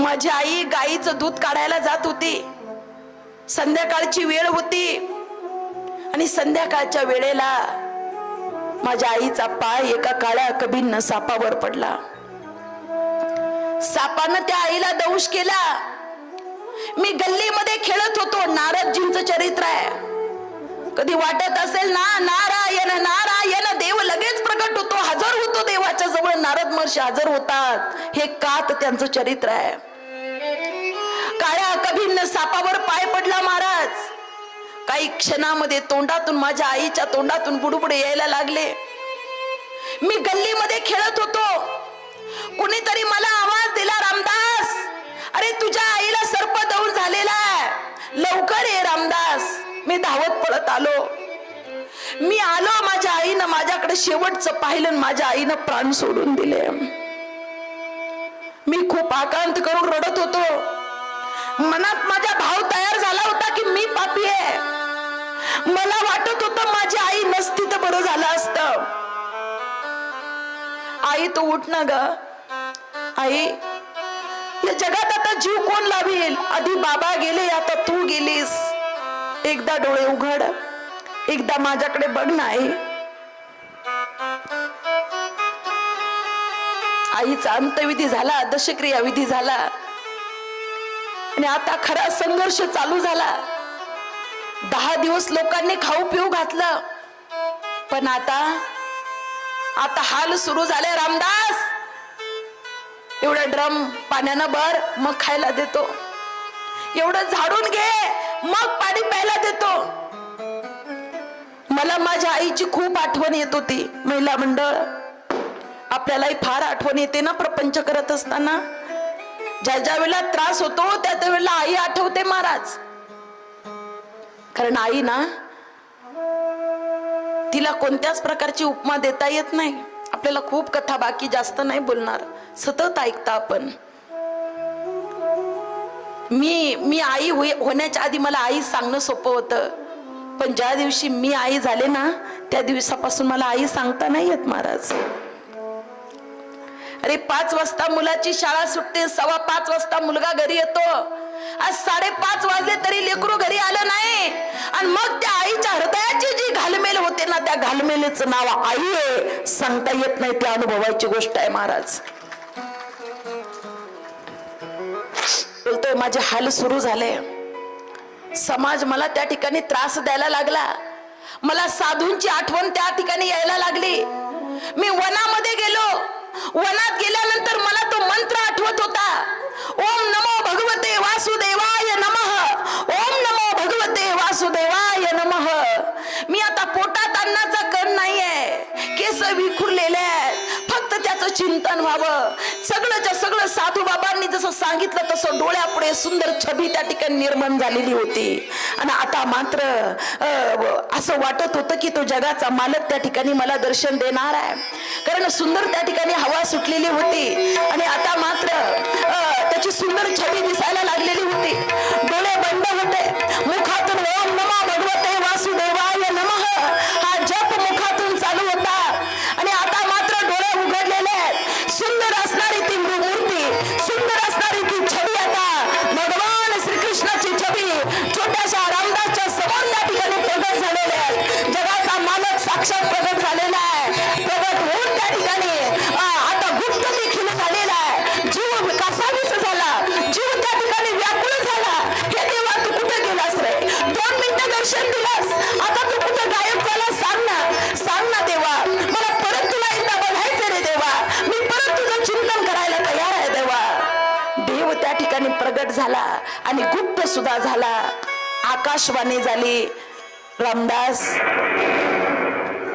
माझी आई गाईचं दूध काढायला जात होती. संध्याकाळची वेळ होती आणि संध्याकाळच्या वेळेला माझ्या आईचा पाय एका काळ्या कभिन्न सापावर पडला. सापानं त्या आईला दंश केला. मी गल्लीमध्ये खेळत होतो. नारदजींचं चरित्र आहे. कधी वाटत असेल ना नारायण नारायण, देव लगेच प्रकट होतो, हजर होतो देवाच्या जवळ. नारद महर्षी हजर होतात. हे कात त्यांचं चरित्र आहे. काळ्या कभिन्न सापावर पाय पडला महाराज. काही क्षणामध्ये तोंडातून, माझ्या आईच्या तोंडातून बुडबुडे यायला लागले. मी गल्लीमध्ये खेळत होतो. कुणीतरी मला आवाज दिला, रामदास, अरे तुझ्या आईला सर्प दंश झालेला आहे, लवकर ये रामदास. मी धावत पळत आलो. मी आलो, माझ्या आईनं माझ्याकडे शेवटचं पाहिलं. माझ्या आईनं प्राण सोडून दिले. मी खूप आकांत करून रडत होतो. मनात माझा भाव तयार झाला होता की मी पापी आहे. मला वाटत होतं माझी आई नसती तर बरं झालं असतं. आई तू उठ ना ग. आई, या जगात आता जीव कोण लावेल? आधी बाबा गेले, आता तू गेलीस. एकदा डोळे उघड, एकदा माझ्याकडे बघ ना आई. आईचा अंतविधी झाला, दशक्रिया विधी झाला आणि आता खरा संघर्ष चालू झाला. 10 दिवस लोकांनी खाऊ पिऊ घातलं, पण आता हाल सुरू झाले. रामदास, एवढा ड्रम पाण्यानं भर, मग खायला देतो. एवढं झाडून घे, मग पाणी प्यायला देतो. मला माझ्या आईची खूप आठवण येत होती. महिला मंडळ, आपल्यालाही फार आठवण येते ना प्रपंच करत असताना. ज्या ज्या वेळेला त्रास होतो त्या त्या वेळेला आई आठवते महाराज. कारण आई ना, तिला कोणत्याच प्रकारची उपमा देता येत नाही. आपल्याला खूप कथा, बाकी जास्त नाही बोलणार, सतत ऐकता आपण. मी आई होण्याच्या आधी मला आई सांगणं सोपं होतं, पण ज्या दिवशी मी आई झाले ना, त्या दिवसापासून मला आई सांगता नाही येत महाराज. अरे 5 वाजता मुलाची शाळा सुटते, 5:15 वाजता मुलगा घरी येतो. आज 5:30 वाजले तरी लेकरू घरी आलं नाही. आणि मग त्या आईच्या हृदयाची जी घालमेल होते ना, त्या घालमेलीचं नाव आई आहे. सांगता येत नाही, त्या अनुभवाची गोष्ट आहे महाराज. बोलतोय माझे हाल सुरू झाले. समाज मला त्या ठिकाणी त्रास द्यायला लागला. मला साधूंची आठवण त्या ठिकाणी यायला लागली. मी वनामध्ये गेलो. वनात गेल्यानंतर मला तो मंत्र आठवत होता, ओम नमो भगवते वासुदेवाय नमः, ओम नमो भगवते वासुदेवाय नमः. मी आता पोटात अन्नाचा कण नाहीये, केस विखुरलेले आहेत, फक्त त्याचं चिंतन व्हावं. सगळंच्या सगळं साधू बाबांनी जसं सांगितलं तसं डोळ्यापुढे सुंदर छबी त्या ठिकाणी निर्माण झालेली होती. आणि आता मात्र असं वाटत होतं की तो जगाचा मालक त्या ठिकाणी मला दर्शन देणार आहे. कारण सुंदर त्या ठिकाणी हवा सुटलेली होती आणि आता मात्र त्याची सुंदर छबी दिसायला लागलेली होती. डोळे बंद होते. मुखातून ओम नमो भगवते वासुदेवाय नमः हा जप मुखातून चालू होता आणि आता मात्र डोळे उघडलेले आहेत. सुंदर असणारी ती मूर्ती, सुंदर असणारी ती छबी, आता भगवान श्रीकृष्णाची छबी छोट्याशा रामदासच्या समोर त्या ठिकाणी प्रगट झालेले आहे. जगाचा मालक साक्षात प्रगट झालेला आहे. प्रगट होऊन त्या ठिकाणी आता गुप्त देखील झालेला आहे. जीव कसावीस झाला, जीव त्या ठिकाणी व्याकुळ झाला. हे देवा, तू कुठे गेलास रे? 2 मिनिटं दर्शन दिलास, आता तू कुठे गायब झाला? सांग ना, सांग ना देवा. मला परत तुला एकदा बघायचं रे देवा. मी परत तुझं चिंतन करायला तयार आहे देवा. देव त्या ठिकाणी प्रगट झाला आणि गुप्त सुद्धा झाला. आकाशवाणी झाली, रामदास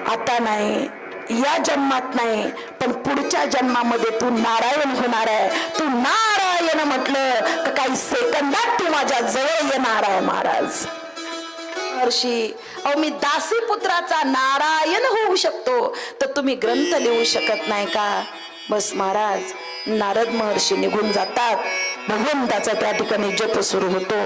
आता नाही, या जन्मात नाही, पण पुढच्या जन्मामध्ये तू नारायण होणार आहे. तू नारायण म्हटलं तर काही सेकंदात तू माझ्या जवळ येणार आहे महाराज. महर्षी, अहो मी दासी पुत्राचा नारायण होऊ शकतो, तर तुम्ही ग्रंथ लिहू शकत नाही का? बस महाराज, नारद महर्षी निघून जातात. भगवंताचा त्या ठिकाणी जप सुरू होतो.